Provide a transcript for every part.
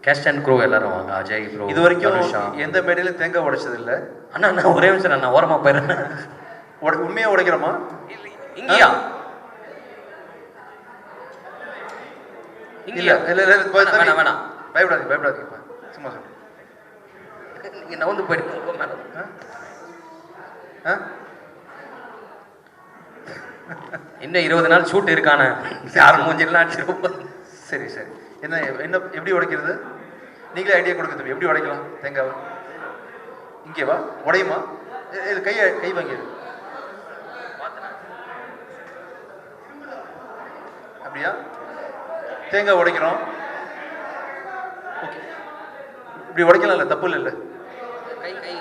Caste and crew எல்லாரும் வாங்க. Ajay bro, இது வரைக்கும் எந்த மேடையிலும் தேங்காய் உடைச்சது இல்லை. அண்ணா நான் ஒரே நிமிஷம் நான் ஓரமாக போயிடுறேன். உண்மையாக உடைக்கிறோமா? இங்கேயா? இல்ல இல்ல இல்ல, வேணாம் வேணாம், பயப்படாதீங்க பயப்படாதீங்கப்பா, சும்மா சொல்லுங்க. நீங்க நவுந்து போயிடுங்க மேடம். இன்னும் 20 நாள் ஷூட் இருக்கானே, யாரும் மூஞ்சிலாம் அடிச்சிருப்போம். சரி சரி, என்ன என்ன எப்படி உடைக்கிறது? நீங்களே ஐடியா கொடுக்குறது எப்படி உடைக்கலாம் தேங்காவை? இங்கே வா, உடையுமா? இது கை வாங்கிடு. அப்படியா? தேங்காய் உடைக்கிறோம். ஓகே, இப்படி உடைக்கலாம், இல்லை தப்பு இல்லை. கை கை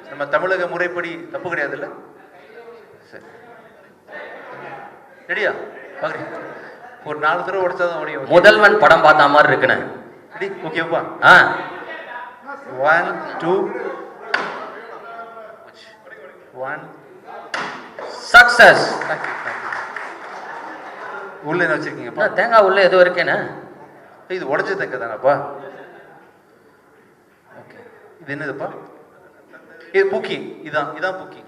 நம்ம தமிழக முறைப்படி தப்பு கிடையாது இல்லை? சரி, ரெடியா? பார்க்குறீங்க, ஒரு 4 தடவை உடைச்சா தான் முடியும். முதல்வன் படம் பார்த்த மாதிரி இருக்குண்ணே. ரெடி? ஓகேப்பா. 1 2 1 சக்சஸ். உள்ள என்ன வச்சிருக்கீங்கப்பா? தேங்காய் உள்ள ஏதோ இருக்கேண்ணே. இது உடைச்ச தேங்காய் தானப்பா? ஓகே, இது என்னதுப்பா? இது பூக்கி. இதான் பூக்கி.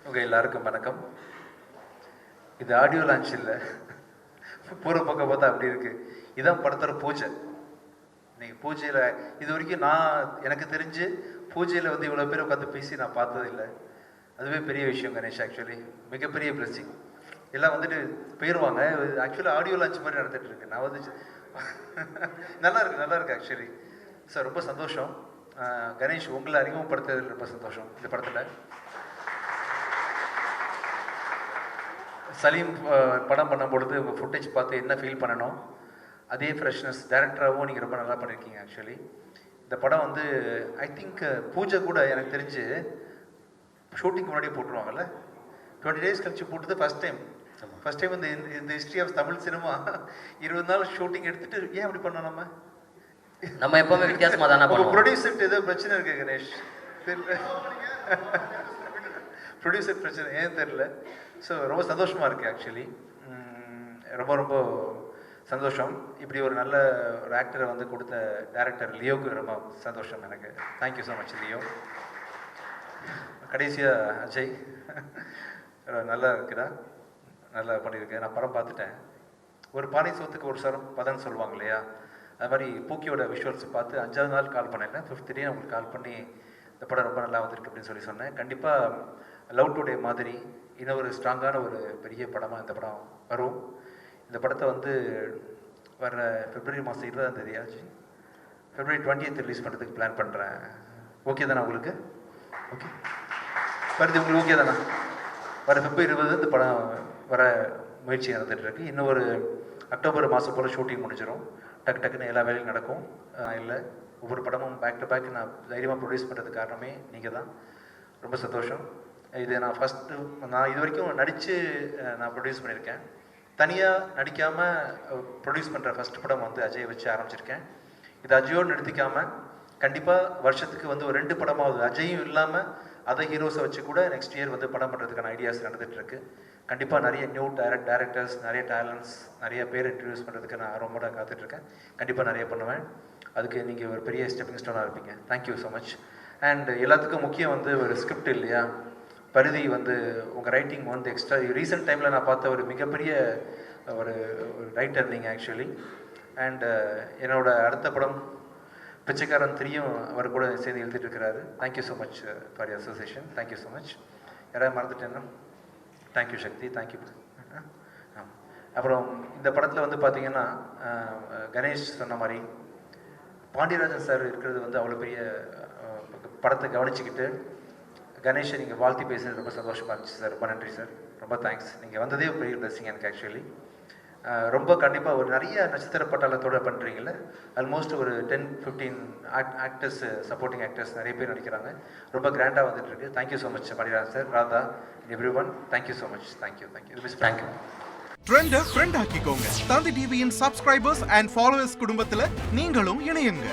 ஓகே, எல்லாருக்கும் வணக்கம். இது ஆடியோ லான்ச் இல்லை, பூர்வ பக்கம் பார்த்தா அப்படி இருக்கு. இதான் படத்தோட பூஜை. நீங்கள் பூஜையில் இது வரைக்கும் எனக்கு தெரிஞ்சு பூஜையில் வந்து இவ்வளோ பேர் உட்காந்து பேசி நான் பார்த்ததில்லை. அதுவே பெரிய விஷயம் கணேஷ். ஆக்சுவலி மிகப்பெரிய பிளெஸிங். எல்லாம் வந்துட்டு போயிடுவாங்க. ஆக்சுவலி ஆடியோ லான்ச் மாதிரி நடந்துட்டு இருக்கு. நான் வந்து நல்லா இருக்கு ஆக்சுவலி. சார் ரொம்ப சந்தோஷம். கணேஷ், உங்களை அறிமுகப்படுத்துறதுல ரொம்ப சந்தோஷம். இந்த படத்தில் சலீம் படம் பண்ணும்பொழுது உங்கள் ஃபுட்டேஜ் பார்த்து என்ன ஃபீல் பண்ணணும், அதே ஃப்ரெஷ்னஸ் டேரக்டராகவும் நீங்கள் ரொம்ப நல்லா பண்ணியிருக்கீங்க. ஆக்சுவலி இந்த படம் வந்து ஐ திங்க் பூஜை கூட எனக்கு தெரிஞ்சு ஷூட்டிங் முன்னாடியே போட்டுருவாங்கல்ல, 20 days கழிச்சு போட்டது ஃபஸ்ட் டைம் இந்த ஹிஸ்ட்ரி ஆஃப் தமிழ் சினிமா. 20 நாள் ஷூட்டிங் எடுத்துட்டு ஏன் அப்படி பண்ணோம்? நம்ம எப்பவுமே வித்தியாசமாக தானே பண்ணுவோம். ப்ரொடியூசர் ஏதோ பிரச்சனை இருக்கு கணேஷ், தெரியல. ப்ரொடியூசர் பிரச்சனை ஏன் தெரியல. ஸோ ரொம்ப சந்தோஷமாக இருக்குது ஆக்சுவலி. ரொம்ப சந்தோஷம். இப்படி ஒரு நல்ல ஒரு ஆக்டரை வந்து கொடுத்த டேரக்டர் லியோவுக்கு ரொம்ப சந்தோஷம் எனக்கு. Thank you so much Leo. கடைசியாக அஜய், நல்லா இருக்குடா, நல்லா பண்ணியிருக்கேன். நான் படம் பார்த்துட்டேன். ஒரு பானை சோத்துக்கு ஒரு சரம் பதன்னு சொல்லுவாங்க இல்லையா, அது மாதிரி பூக்கியோட விஷுவல்ஸ் பார்த்து 5வது நாள் கால் பண்ணேன். 5th day உங்களுக்கு கால் பண்ணி இந்த படம் ரொம்ப நல்லா வந்திருக்கு அப்படின்னு சொன்னேன். கண்டிப்பாக லவ் டுடே மாதிரி இன்னும் ஒரு ஸ்ட்ராங்கான ஒரு பெரிய படமாக இந்த படம் வரும். இந்த படத்தை வந்து வர February மாதம் 20ஆம் தேதி ஆச்சு, February 20th ரிலீஸ் பண்ணுறதுக்கு பிளான் பண்ணுறேன். ஓகே தானே உங்களுக்கு? ஓகே, வருது உங்களுக்கு ஓகே தானே? வர February 20 இந்த படம் வர முயற்சி நடந்துகிட்ருக்கு. இன்னும் ஒரு அக்டோபர் மாதம் போல் ஷூட்டிங் முடிஞ்சிடும். டக்குன்னு எல்லா வேலையும் நடக்கும். இல்லை, ஒவ்வொரு படமும் பேக் டு பேக் நான் தைரியமாக ப்ரொடியூஸ் பண்ணுறதுக்கு காரணமே நீங்கள் தான். ரொம்ப சந்தோஷம். இது நான் இது வரைக்கும் நடித்து நான் ப்ரொடியூஸ் பண்ணியிருக்கேன். தனியாக நடிக்காமல் ப்ரொடியூஸ் பண்ணுற ஃபஸ்ட் படம் வந்து அஜயை வச்சு ஆரம்பிச்சிருக்கேன். இது அஜயோடு நிறுத்திக்காமல் கண்டிப்பாக வருஷத்துக்கு வந்து ஒரு 2 படமாவது அஜயும் இல்லாமல் அதை ஹீரோஸை வச்சு கூட நெக்ஸ்ட் இயர் வந்து படம் பண்ணுறதுக்கான ஐடியாஸ் நடந்துகிட்ருக்கு. கண்டிப்பாக நிறைய நியூ டேரக்டர்ஸ், நிறைய டேலண்ட்ஸ், நிறைய பேர் இன்ட்ரடியூஸ் பண்ணுறதுக்கு நான் ரொம்ப காத்துட்ருக்கேன். கண்டிப்பாக நிறைய பண்ணுவேன். அதுக்கு நீங்கள் ஒரு பெரிய ஸ்டெப்பிங் ஸ்டோனாக இருப்பீங்க. Thank you so much. அண்ட் எல்லாத்துக்கும் முக்கியம் வந்து ஒரு ஸ்கிரிப்ட் இல்லையா, பரிதி வந்து உங்கள் ரைட்டிங் வந்து எக்ஸ்ட்ரா ரீசெண்ட் டைமில் நான் பார்த்த ஒரு மிகப்பெரிய ஒரு ரைட்டர் நீங்கள் ஆக்சுவலி. அண்ட் என்னோட அடுத்த படம் பிச்சைக்காரன் 3யும் அவர் கூட சேர்ந்து எழுதிட்டு இருக்கிறாரு. Thank you so much for your association. Thank you so much. யாராவது மறந்துட்டேன்னா தேங்க்யூ சக்தி, தேங்க்யூ. அப்புறம் இந்த படத்தில் வந்து பார்த்தீங்கன்னா கணேஷ் சொன்ன மாதிரி பாண்டியராஜன் சார் இருக்கிறது வந்து அவ்வளோ பெரிய படத்தை கவனிச்சுக்கிட்டு கணேஷை நீங்கள் வாழ்த்தி பேசுறது ரொம்ப சந்தோஷமாக இருந்துச்சு சார். ரொம்ப நன்றி சார், ரொம்ப தேங்க்ஸ். நீங்கள் வந்ததே பெரிய பிளஸிங் எனக்கு ஆக்சுவலி. ரொம்ப கண்டிப்பாக ஒரு நிறைய நட்சத்திர பட்டாளத்தோடு பண்ணுறீங்கள. ஆல்மோஸ்ட் ஒரு 10-15 ஆக்டர்ஸ், சப்போர்ட்டிங் ஆக்டர்ஸ் நிறைய பேர் நடிக்கிறாங்க. ரொம்ப கிராண்டாக வந்துட்டு இருக்கு. Thank you so much Pandiarajan sir, Radha, everyone. Thank you so much. Thank you. Thank you. ட்ரெண்டை ஃப்ரெண்ட் ஆக்கிக்கோங்க. தந்தி டிவியின் சப்ஸ்கிரைபர்ஸ் அண்ட் ஃபாலோவர்ஸ் குடும்பத்தில் நீங்களும் இணையுங்க.